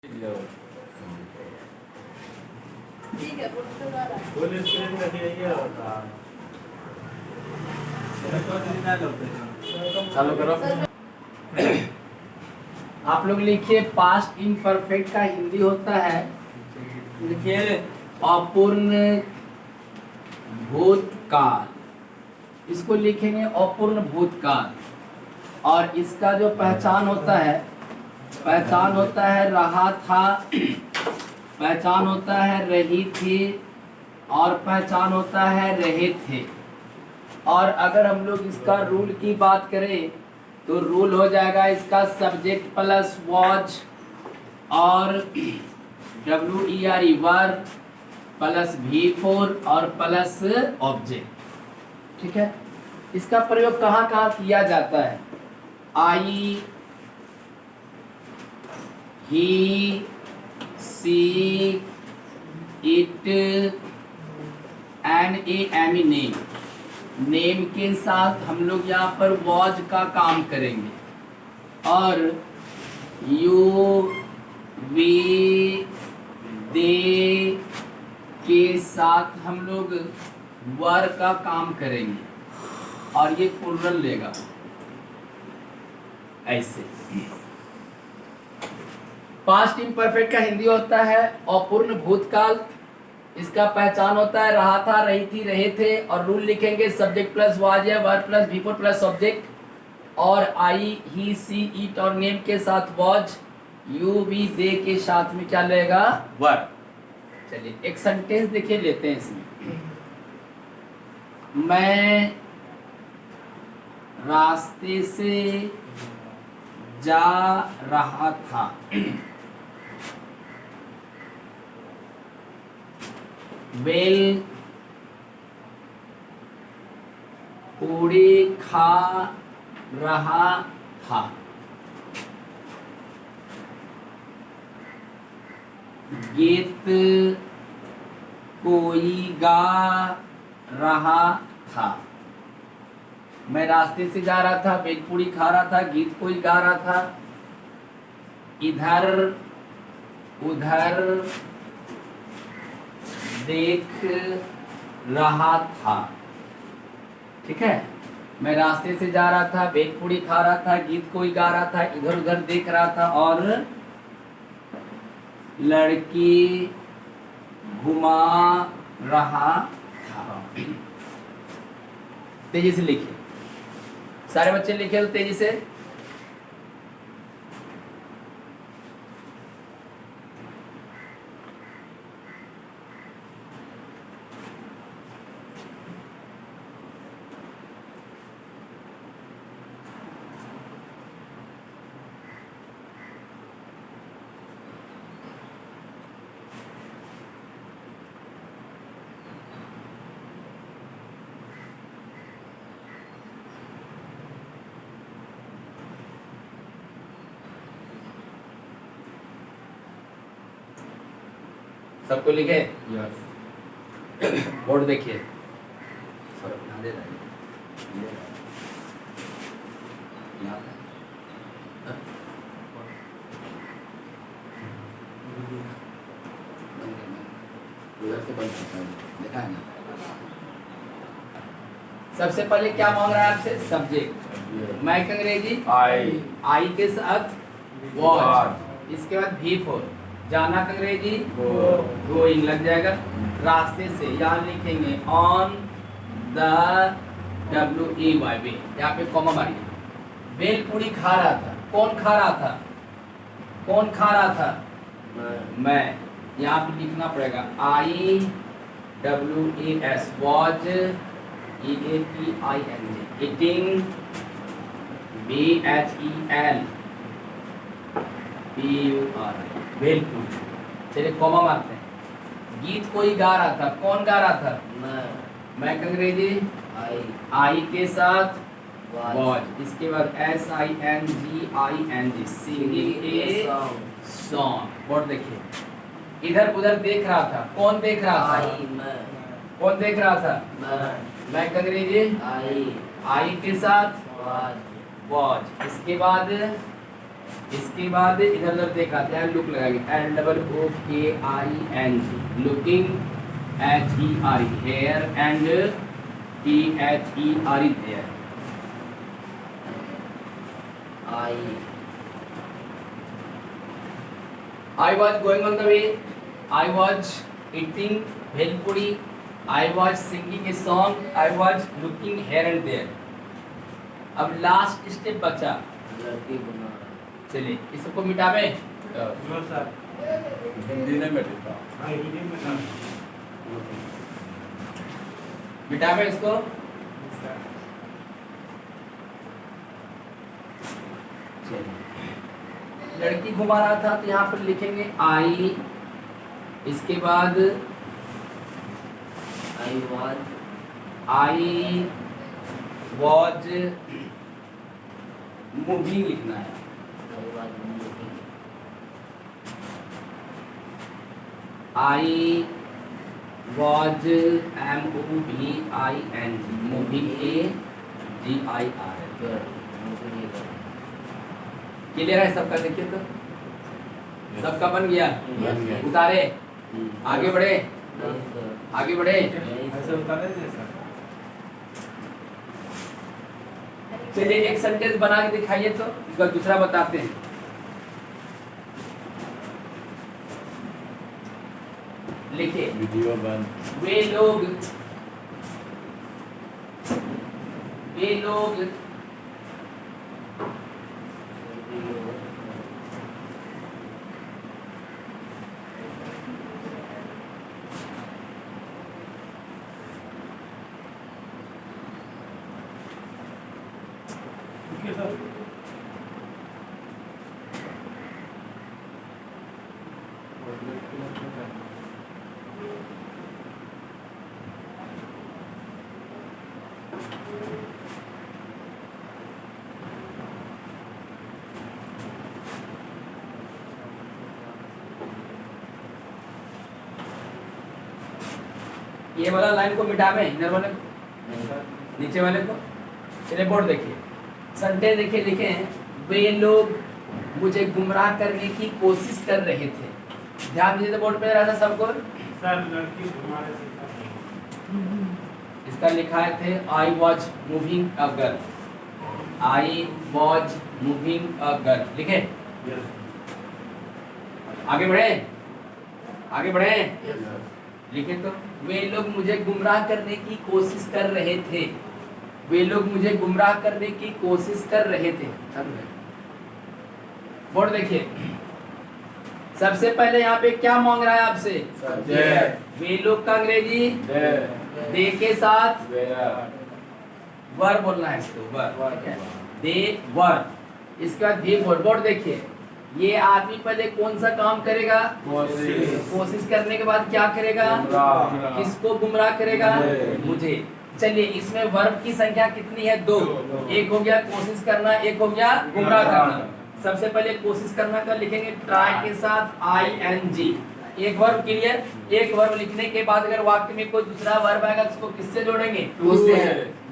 ठीक है full screen में ये होता चालू करो। आप लोग लिखिए पास्ट इम्परफेक्ट का हिंदी होता है, लिखिए अपूर्ण भूतकाल, इसको लिखेंगे अपूर्ण भूतकाल। और इसका जो पहचान होता है, पहचान होता है रहा था, पहचान होता है रही थी, और पहचान होता है रहे थे। और अगर हम लोग इसका रूल की बात करें तो रूल हो जाएगा इसका सब्जेक्ट प्लस वॉज और WERE वर्ब प्लस V4 और प्लस ऑब्जेक्ट। ठीक है, इसका प्रयोग कहाँ कहाँ किया जाता है? आई, ही, see, it, N A M E name. Name के साथ हम लोग यहाँ पर वॉज का काम करेंगे, और यू, वी, दे के साथ हम लोग वर का काम करेंगे, और ये प्लूरल लेगा ऐसे। पास्ट इम्परफेक्ट का हिंदी होता है अपूर्ण भूतकाल। इसका पहचान होता है रहा था, रही थी, रहे थे। और रूल लिखेंगे सब्जेक्ट प्लस वाज या verb plus V4 plus object, और आई, ही, सी, इट और नेम के साथ वॉज, यू, वी, दे के साथ में क्या लगेगा? वर्ब। चलिए एक सेंटेंस देखिए लेते हैं इसमें। मैं रास्ते से जा रहा था, बेल पूड़ी खा रहा था, गीत कोई गा रहा था। मैं रास्ते से जा रहा था, बेल पूड़ी खा रहा था, गीत कोई गा रहा था, इधर उधर देख रहा था। ठीक है, मैं रास्ते से जा रहा था, बेल पूड़ी खा रहा था, गीत कोई गा रहा था, इधर उधर देख रहा था, और लड़की घुमा रहा था। तेजी से लिखिए, सारे बच्चे लिखे तो तेजी से। सबको लिखे? बोर्ड देखिए, सबसे पहले क्या मांग रहा है आपसे? सब्जेक्ट। मैं अंग्रेजी आई के साथ वॉच, इसके बाद V4। जाना अंग्रेजी गोइंग लग जाएगा। रास्ते से यहाँ लिखेंगे ऑन द WEY वे, यहाँ पे कॉमा मारिए। बेल पूड़ी खा रहा था, कौन खा रहा था? कौन खा रहा था? मैं। यहाँ पे लिखना पड़ेगा IWAS was, EATING eating, BHEL PUR bhelpuri. चलिए कॉमा मारते हैं। गीत कोई गा रहा था, कौन गा रहा था? मैं अंग्रेजी आई के साथ वॉच, इसके बाद SINGING singing a song. Board देखिए, इधर उधर देख रहा था, कौन देख रहा था? कौन देख रहा था? मैं अंग्रेजी आई के साथ वॉच, इसके बाद इसके बाद इधर उधर दिखाते हैं, लुक लगाएंगे LOOKING, looking HERE, here and THERE there. I was going on the way, I was eating bhelpuri, I was singing a song, I was looking here and there। अब लास्ट स्टेप बचा, लड़की बना चलिए इसको मिटावे। जो sir Hindi नहीं मिटता। हाँ हिंदी में ना मिटावे इसको। चलिए लड़की घुमा रहा था तो यहाँ पर लिखेंगे आई, इसके बाद आई वॉज मूविंग लिखना है। I was MOVING, moving AGIR। Clear है सबका? देखिए तो सबका बन गया, उतारे, आगे बढ़े, आगे बढ़े। ऐसे उतारे जैसा। चलिए एक सेंटेंस बना के दिखाइए तो इसका दूसरा बताते हैं। लिखिए वीडियो बंद। वे लोग ठीक है सर। ये वाला लाइन को मिटावे, इधर वाले को, नीचे वाले को। चलिए बोर्ड देखिए, संडे देखिए लिखे हैं वे लोग मुझे गुमराह करने की कोशिश कर रहे थे। ध्यान दीजिए तो बोर्ड पे रहा था सबको। सर लड़की हमारे से इसका लिखा थे I was moving a girl, I was moving a girl. लिखे यस आगे बढ़े, आगे बढ़े। Yes sir. लिखे तो वे लोग मुझे गुमराह करने की कोशिश कर रहे थे, वे लोग मुझे गुमराह करने की कोशिश कर रहे थे। बोर्ड देखिए, सबसे पहले यहाँ पे क्या मांग रहा है आपसे? सब्जेक्ट। वे लोग का अंग्रेजी दे के साथ वर बोलना है इसको, वर। ठीक है, दे वर। इसके बाद भी बोर्ड देखिए, ये आदमी पहले कौन सा काम करेगा? कोशिश करने के बाद क्या करेगा? किसको गुमराह करेगा? मुझे। चलिए इसमें वर्ब की संख्या कितनी है? 2। एक हो गया कोशिश करना, एक हो गया गुमराह करना। सबसे पहले कोशिश करना का लिखेंगे ट्राई के साथ ING। एक वर्ब क्लियर। एक वर्ब लिखने के बाद अगर वाक्य में कोई दूसरा वर्ब आएगा तो उसको किससे जोड़ेंगे? टू से।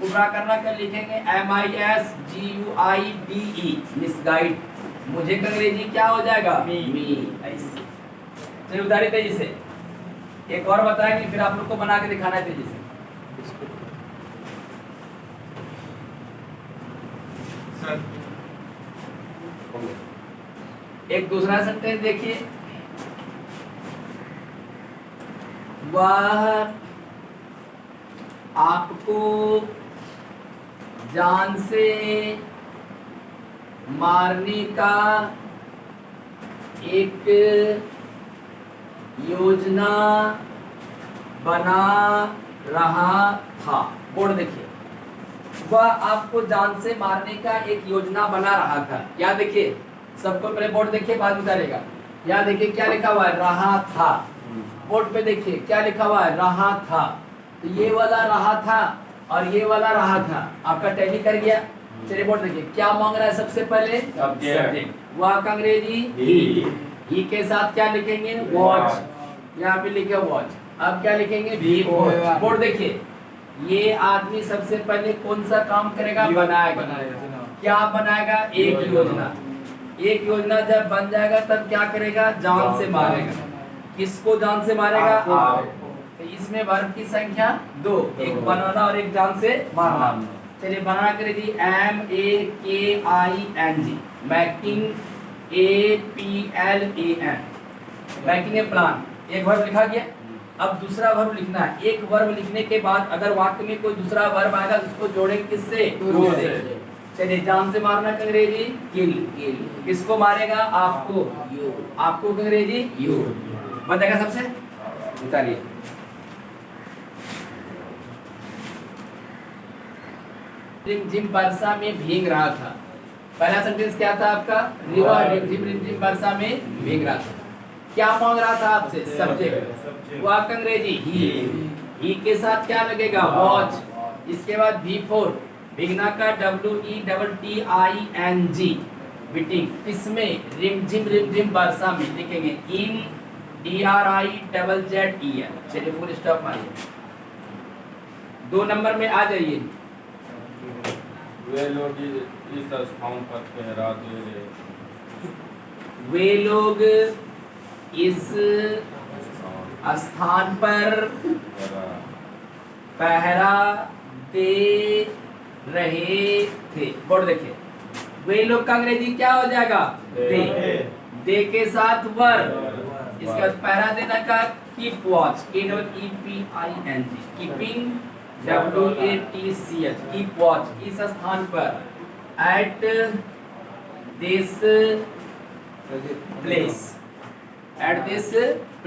गुमराह करना का लिखेंगे MISGUIDE, मिसगाइड। मुझे का अंग्रेजी क्या हो जाएगा? मी। ऐसे चलिए उतारिए तेजी से। एक और बताएंगे फिर आप लोग को बना के दिखाना है तेजी से। एक दूसरा सेंटेंस देखिए, वह आपको जान से मारने का एक योजना बना रहा था। बोर्ड देखिए, वह आपको जान से मारने का एक योजना बना रहा था। क्या देखिए, सबको पहले बोर्ड देखिए बाद उतारेगा। यहाँ देखिए क्या लिखा हुआ है? रहा था। बोर्ड पे देखिए क्या लिखा हुआ है? रहा था। तो ये वाला रहा था और ये वाला रहा था, आपका टैली कर गया। चलिए बोर्ड देखिए क्या मांग रहा है सबसे पहले? सब्जेक्ट। वह का अंग्रेजी ही के साथ क्या लिखेंगे? वॉच। यहाँ पे लिखे वॉच। अब क्या लिखेंगे? भी। बोर्ड देखिए, ये आदमी सबसे पहले कौन सा काम करेगा? बनाएगा। क्या बनाएगा? एक योजना। एक योजना जब बन जाएगा तब क्या करेगा, जान से मारेगा। किसको जान से मारेगा, आपको। तो इसमें वर्ब की संख्या 2, एक बनाना और एक जान से मारना। चलिए बनाना कर दी, MAKING, मैकिंग, APLAN, मैकिंग ए प्लान। एक वर्ब लिखा गया। अब दूसरा वर्ब लिखना है। एक वर्ब लिखने के बाद अगर वाक्य में कोई दूसरा वर्ब आएगा तो उसको जोड़े किससे, टू से। चलिए जान से मारना अंग्रेजी किल, किसको मारेगा, आपको, आपको अंग्रेजी यू। बन जाएगा सबसे, उतारिए। रिमझिम वर्षा में भीग रहा था। पहला सेंटेंस क्या था आपका, रिवर रिमझिम रिमझिम वर्षा में भीग रहा था। क्या मांग रहा था आपसे, सब्जेक्ट, वाक्य अंग्रेजी ही के साथ क्या लगेगा, वॉच। इसके बाद V4 भीगना का WETTING, बीटिंग। इसमें रिमझिम वर्षा में लिखेंगे इन DRIZZER। चलिए फुल स्टॉप मारिए। 2 नंबर में आ जाइए। वे लोग इस स्थान पर पहरा दे रहे, वे लोग इस स्थान पर पहरा दे रहे थे। बोर्ड देखिए, वे लोग का अंग्रेजी क्या हो जाएगा, दे के साथ वर्ब। इसके बाद पहरा देना का keep watch, KEPING, keeping, WATCH, keep watch, इस स्थान पर, at this place, at this